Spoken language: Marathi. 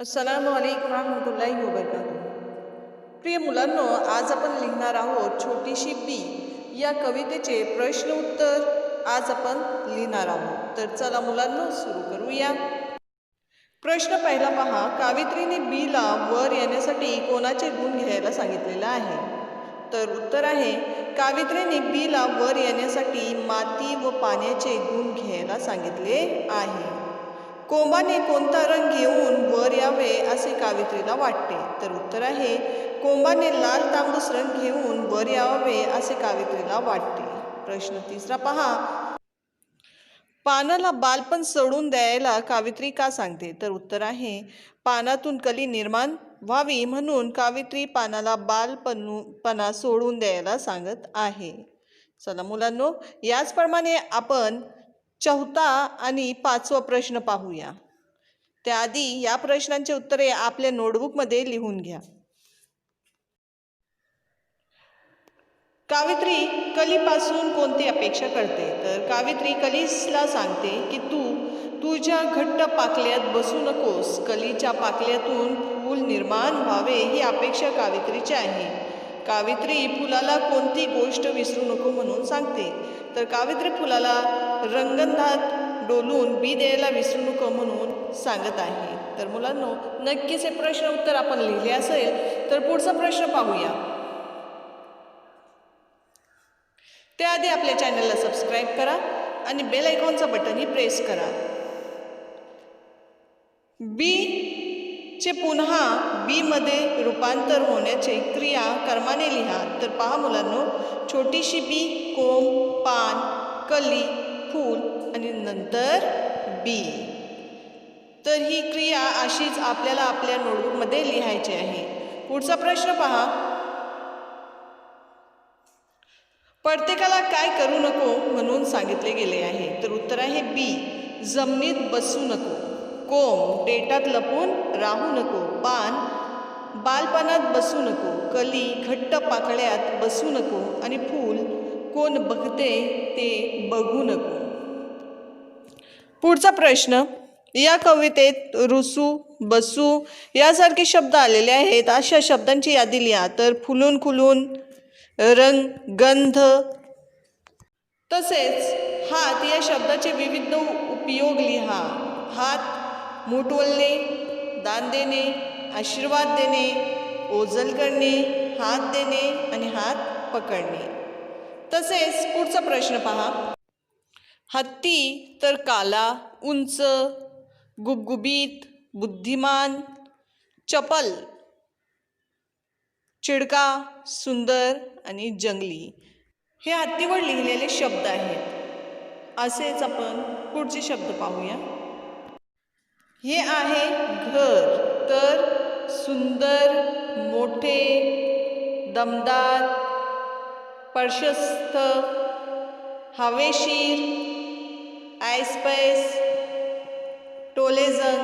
अस्सलामु अलैकुम रहमतुल्लाहि व बरकातुहू। प्रिय मुलांनो, आज आपण लिहिणार आहोत छोटीशी बी या कवितेचे प्रश्न उत्तर आज आपण लिहिणार आहोत। तर चला मुलांनो सुरू करूया। प्रश्न पहिला पहा, कावित्रीने बीला वर येण्यासाठी कोणाचे गुण घ्यायला सांगितलेले आहे? तर उत्तर आहे, कावित्रीने बीला वर येण्यासाठी माती व पाण्याचे गुण घ्यायला सांगितले आहे। कोंबाने कोणता रंग घेऊन वर यावे असे कावित्रीला वाटते? तर उत्तर आहे, कोंबाने लाल तांबूस रंग घेऊन वर यावे असे कावित्रीला वाटते। प्रश्न तिसरा पहा, पानाला बालपण सोडून द्यायला कावित्री का सांगते? तर उत्तर आहे, पानातून कली निर्माण व्हावी म्हणून कावित्री पानाला बालपणा सोडून द्यायला सांगत आहे। चला मुलांनो, याचप्रमाणे आपण चौथा आणि पाचवा प्रश्न पाहूया। त्याआधी या प्रश्नांची उत्तरे आपल्या नोटबुकमध्ये लिहून घ्या। कावित्री कलीपासून कोणती अपेक्षा करते? तर कावित्री कलीला सांगते की तू तुझ्या घट्ट पाकल्यात बसू नकोस, कलीच्या पाकल्यातून फूल निर्माण व्हावे ही अपेक्षा कावित्रीची आहे। कावित्री फुलाला कोणती गोष्ट विसरू नको म्हणून सांगते? तर कावित्री फुलाला रंगंधात डोलून बी द्यायला विसरू नको म्हणून सांगत आहे। तर मुलांनो, नक्कीच हे प्रश्न उत्तर आपण लिहिले असेल। तर पुढचा प्रश्न पाहूया। त्याआधी आपल्या चॅनलला सबस्क्राईब करा आणि बेल आयकॉनचा बटनही प्रेस करा। बी चे पुन्हा बी मध्ये रूपांतर होण्याची क्रिया कर्माने लिहा। तर पहा मुलांनो, छोटीशी बी, कोंब, पान, कली, फूल आणि नंतर बी। तर ही क्रिया अशीच आपल्याला आपल्या नोटबुकमध्ये लिहायची आहे। पुढचा प्रश्न पहा, प्रत्येकाला काय करू नको म्हणून सांगितले गेले आहे? तर उत्तर आहे बी, जमिनीत बसू नको, कोंब डेटात लपून राहू नको, पान बालपणात बसू नको, कली घट्ट पाकळ्यात बसू नको आणि फूल कोण बघते ते बघू नको। पुढचा प्रश्न, या कवितेत रुसू, बसू यासारखे शब्द आलेले आहेत, अशा शब्दांची यादी लिहा। तर फुलून, खुलून, रंग, गंध तसेच हात या शब्दाचे विविध उपयोग लिहा। हात मुठवलणे, दान देणे, आशीर्वाद देणे, ओझल करणे, हात देणे आणि हात पकडणे। तसेच पुढचा प्रश्न पहा, हत्ती तर काला, उंच, गुबगुबीत, बुद्धिमान, चपल, चिडका, सुंदर आणि जंगली हे हत्तीवर लिहिलेले शब्द आहेत। असेच आपण पुढचे शब्द पाहूया। हे आहे घर, तर सुंदर, मोठे, दमदार, प्रशस्त, हवेशीर, ऐसपैस, टोलेजंग,